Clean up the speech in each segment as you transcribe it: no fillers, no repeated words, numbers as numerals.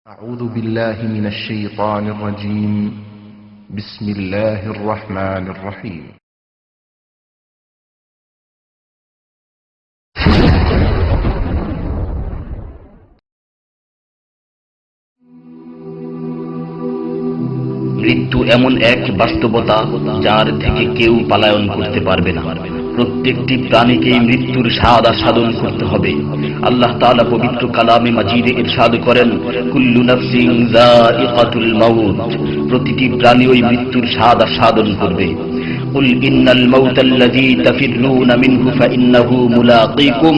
أعوذ بالله من الشيطان الرجيم. بسم الله الرحمن الرحيم. মৃত্যু এমন এক বাস্তবতা যার থেকে কেউ পলায়ন করতে পারবে না। প্রত্যেকটি প্রাণীকেই মৃত্যুর স্বাদ আস্বাদন করতে হবে। আল্লাহ তাআলা পবিত্র কালামে মাজিদে ইরশাদ করেন, কুল্লু নাফসিন যায়িকাতুল মাউত, প্রতিটি প্রাণী ওই মৃত্যুর স্বাদ আস্বাদন করবে। কুল ইন্নাল মাউতাল্লাযী তাফিররুনা মিনহু ফাইন্নাহু মুলাকীকুম,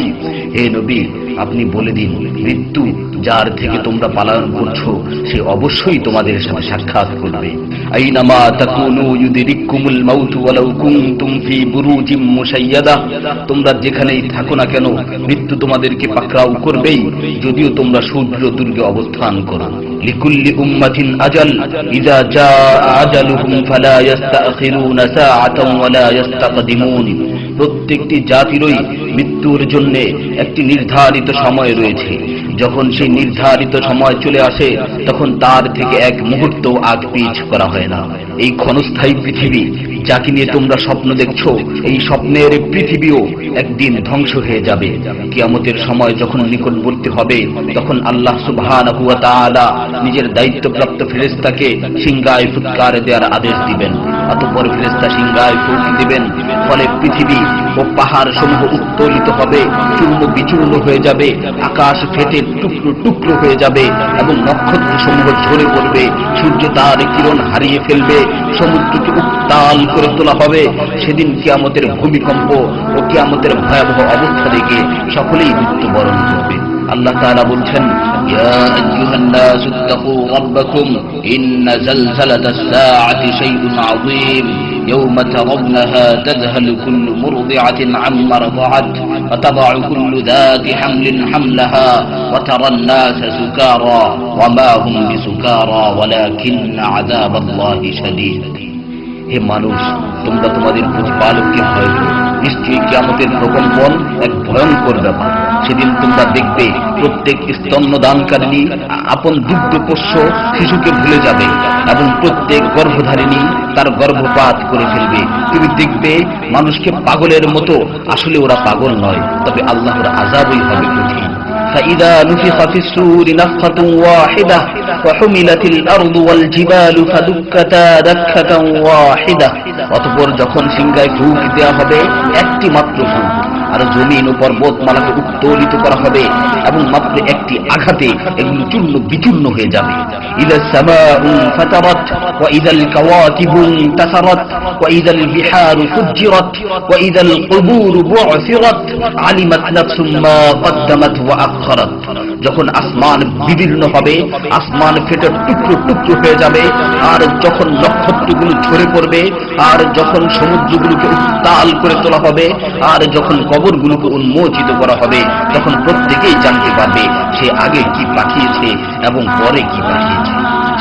হে নবী আপনি বলে দিন, মৃত্যু যার থেকে তোমরা পলায়ন করছো সে অবশ্যই তোমাদের সাথে সাক্ষাৎ করবে। আইনামা তাকুনু ইউদরিকুমুল মাউত ওয়ালাউ কুনতুম ফি বুরুজিম মুশাইয়াদা, তোমরা যেখানেই থাকো না কেন মৃত্যু তোমাদেরকে পাকড়াও করবেই, যদিও তোমরা সূর্য দুর্গে অবস্থান করো। লিকুল্লি উম্মাতিন আজাল, ইযা জাআ আজালুহুম ফালা ইস্তাখিরুনা সাআতান ওয়ালা ইস্তাকদিমুন, প্রত্যেকটি জাতিরই মৃত্যুর জন্য একটি নির্ধারিত সময় রয়েছে। যখন সেই নির্ধারিত সময় চলে আসে তখন তার থেকে এক মুহূর্ত আগ পিছ করা হয় না। এই ক্ষণস্থায়ী পৃথিবী যাকে নিয়ে তোমরা স্বপ্ন দেখছো, এই স্বপ্নের পৃথিবীও একদিন ধ্বংস হয়ে যাবে। কিয়ামতের সময় যখন নিকটবর্তী হবে তখন আল্লাহ সুবহানাহু ওয়া তাআলা নিজের দায়িত্বপ্রাপ্ত ফেরেশতাকে সিংহায় ফুৎকার দেওয়ার আদেশ দিবেন। অতঃপর ফেরেশতা সিংহায় ফুঁক দিবেন, ফলে পৃথিবী ও পাহাড় সমূহ উত্তোলিত হবে, চূর্ণ বিচূর্ণ হয়ে যাবে, আকাশ ফেটে টুকরো টুকরো হয়ে যাবে এবং নক্ষত্র সমূহ ঝরে পড়বে, সূর্য তার কিরণ হারিয়ে ফেলবে, সমুদ্রকে উত্তাল করে তোলা হবে। সেদিন কিয়ামতের ভূমিকম্প ও কিয়ামতের ভয়াবহ অবস্থা দেখে সকলেই মৃত্যুবরণ করবে। আল্লাহ তাআলা বলছেন, ইয়া আইয়ুহান নাসু তাকু রাব্বাকুম ইন্না জালজালাতাস সাআতি শাইউন আযীম يوم ترونها تذهل كل مرضعة عما رضعت وتضع كل ذات حمل حملها وترى الناس سكارى وما هم بسكارى ولكن عذاب الله شديد। হে মানুষ, তোমরা তোমাদের প্রতিপালককে ভয় করো, নিশ্চয়ই কিয়ামতের প্রকম্পন এক ভয়ঙ্কর ব্যাপার। সেদিন তোমরা দেখবে প্রত্যেক স্তন্যদানকারিণী আপন দুগ্ধপোষ্য শিশুকে ভুলে যাবে এবং প্রত্যেক গর্ভধারিণী তার গর্ভপাত করে ফেলবে। তুমি দেখবে মানুষকে পাগলের মতো, আসলে ওরা পাগল নয়, তবে আল্লাহর আযাবই হবে কঠিন। فإذا نفخ في الصور نفخة واحدة وحملت الأرض والجبال فدكتا دكة واحدة, অতঃপর যখন সিংহায় ফুঁক দেওয়া হবে একটি মাত্র ফুঁক, আর জমিন ও পর্বতমালাকে উত্তোলিত করা হবে এবং মাত্র একটি আঘাতে এগুলো চূর্ণ বিচূর্ণ হয়ে যাবে। ইযা সামাউ ফাতারাত ওয়া ইযাল কাওয়াকিবু ইনতাসারাত ওয়া ইযাল বিহারু ফুজ্জিরাত ওয়া ইযাল কুবুরু বু'সিরাত আলিমাত নাফসুম মা কদ্দামাত ওয়া আখখারাত, যখন আসমান বিদীর্ণ হবে, আসমান ফেটে টুকরো টুকরো হয়ে যাবে, আর যখন নক্ষত্রগুলো ঝরে পড়বে, আর যখন সমুদ্রগুলোকে উত্তাল করে তোলা হবে, আর যখন কবরগুলোকে উন্মোচিত করা হবে, তখন প্রত্যেকেই জানতে পারবে সে আগে কি পাঠিয়েছে এবং পরে কি পাঠিয়েছে।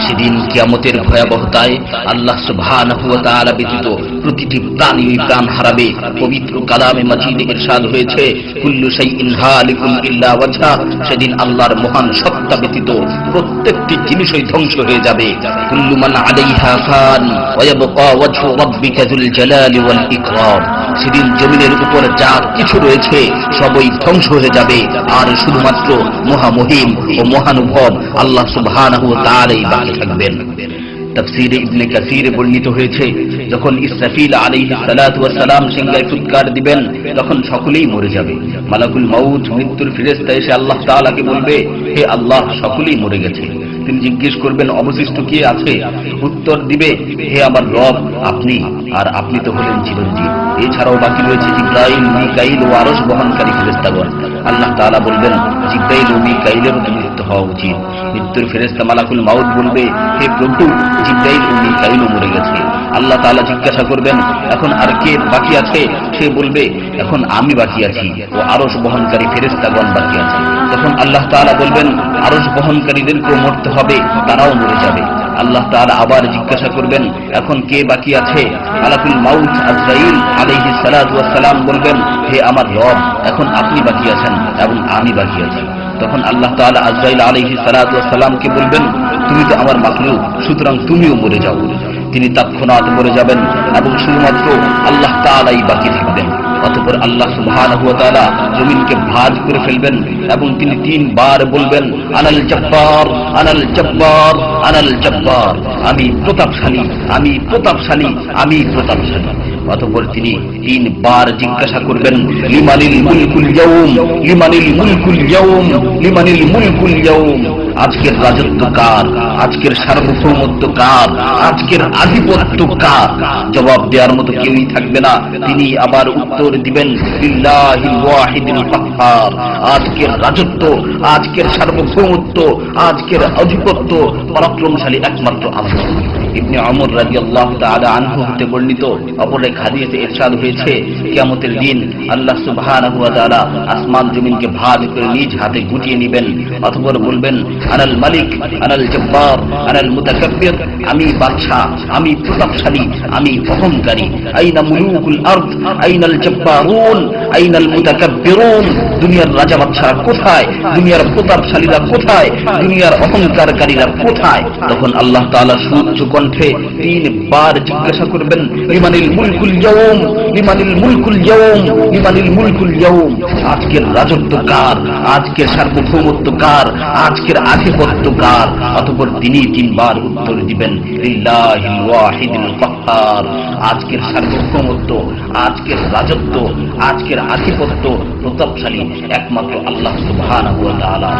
সেদিন কিয়ামতের ভয়াবহতায় আল্লাহ সুবহানাহু ওয়া তাআলা ব্যতীত প্রতিটি প্রাণী প্রাণ হারাবে। পবিত্র কালামে মাজিদে ইরশাদ হয়েছে, কুল্লু শাইইন হালিকুন ইল্লা ওয়াজহা, সেদিন আল্লাহর মহান সত্তা ব্যতীত প্রত্যেকটি জিনিসই ধ্বংস হয়ে যাবে। কুল্লু মান আলাইহা ফান ওয়া ইয়াবকা ওয়াজহু রাব্বিকা যুল জালালি ওয়াল ইকরাম, সেদিন জমিনের উপর যা কিছু রয়েছে সবই ধ্বংস হয়ে যাবে, আর শুধুমাত্র মহামহিম ও মহানুভব আল্লাহ সুবহানাহু ওয়া তাআলাই বাকি থাকবেন। তাফসীরে ইবনে কাসীরে বর্ণিত হয়েছে, যখন ইসরাফিল আলাইহিস সালাতু ওয়াস সালাম সিংহায় ফুৎকার দিবেন তখন সকলেই মরে যাবে। মালাকুল মাউত মৃত্যুর ফেরেশতা এসে আল্লাহ তাআলাকে বলবে, হে আল্লাহ, সকলেই মরে গেছে। তিনি জিজ্ঞেস করবেন, অবশিষ্ট কে আছে? উত্তর দিবে, হে আমার রব, আপনি, আর আপনি তো হলেন চিরঞ্জীব। এছাড়াও বাকি রয়েছে জিবরাইল, মিকাইল ও আরশ বহনকারী ফেরেশতাগণ। আল্লাহ তাআলা বলবেন, জিবরাইল ও মিকাইলেরও মৃত্যু হওয়া উচিত। মৃত্যুর ফেরেশতা মালাকুল মাউত বলবে, হে প্রভু, জিবরাইল ও মিকাইলও মরে গেছে। আল্লাহ তাআলা জিজ্ঞাসা করবেন, এখন আর কে বাকি আছে? সে বলবে, এখন আমি বাকি আছি ও আরশ বহনকারী ফেরেশতাগণ বাকি আছে। তখন আল্লাহ তাআলা বলবেন, আরশ বহনকারীদেরকেও মরতে হবে, তারাও মরে যাবে। আল্লাহ তাআলা আবার জিজ্ঞাসা করবেন, এখন কে বাকি আছে? মালাকুল মাউত আজরাইল আলাইহিস সালাতু ওয়াস সালাম বলবেন, হে আমার রব, এখন আপনি বাকি আছেন এবং আমি বাকি আছি। তখন আল্লাহ তাআলা আজরাইল আলাইহিস সালাতু ওয়াস সালামকে বলবেন, তুমি তো আমার মাখলুক, সুতরাং তুমিও মরে যাও। তিনি তৎক্ষণাৎ মরে যাবেন এবং শুধুমাত্র আল্লাহ তাআলাই বাকি থাকবেন। অতঃপর আল্লাহ সুবহানাহু ওয়া তাআলা জমিনকে ভাঁজ করে ফেলবেন এবং তিনি 3 বার বলবেন, আনাল জব্বার, আনাল জব্বার, আনাল জব্বার, আমি প্রতাপশালী, আমি প্রতাপশালী, আমি প্রতাপশালী। অতঃপর তিনি 3 বার জিজ্ঞাসা করবেন, লিমানিল মুলকুল ইয়াউম, লিমানিল মুলকুল ইয়াউম, লিমানিল মুলকুল ইয়াউম, আজকের রাজত্ব কার, আজকের সার্বভৌমত্ব কার, আজকের আধিপত্য কার? জবাব দেওয়ার মতো কেউই থাকবে না। তিনি আবার উত্তর দিবেন, লিল্লাহিল ওয়াহিদিল কাহ্হার, আজকের রাজত্ব, আজকের সার্বভৌমত্ব, আজকের আধিপত্য পরাক্রমশালী একমাত্র আল্লাহ। ইবনে ওমর রাদিয়াল্লাহু তাআলা আনহু হতে বর্ণিত অপর এক হাদিসে ইরশাদ হয়েছে, কিয়ামতের দিন আল্লাহ সুবহানাহু ওয়া তাআলা আসমান জমিনকে ভাঁজ করে নিজ হাতে গুটিয়ে নেবেন। অতঃপর বলবেন, আনাল মালিক, আনাল জব্বার, আনাল মুতাকাব্বির, আমি বাদশা, আমি প্রতাপশালী, আমি অহংকারী। আইনা মুলুকুল আরদ, আইনাল জব্বারুন, আইনাল মুতাকাব্বিরুন, দুনিয়ার রাজা বাদশা কোথায়, দুনিয়ার প্রতাপশালীরা কোথায়, দুনিয়ার অহংকারকারীরা কোথায়? তখন আল্লাহ তাআলা সুউচ্চ কণ্ঠে 3 বার জিজ্ঞাসা করবেন, লিমানিল মুলকুল ইয়াউম, লিমানিল মুলকুল ইয়াউম, লিমানিল মুলকুল ইয়াউম, আজকের রাজত্ব কার, আজকের সার্বভৌমত্ব কার, আজকের আধিপত্য কার? অতঃপর তিনি 3 বার উত্তর দিবেন, লিল্লাহিল ওয়াহিদিল কাহ্হার, আজকের সার্বভৌমত্ব, আজকের রাজত্ব, আজকের আধিপত্য প্রতাপশালী একমাত্র আল্লাহ সুবহানাহু ওয়া তাআলা।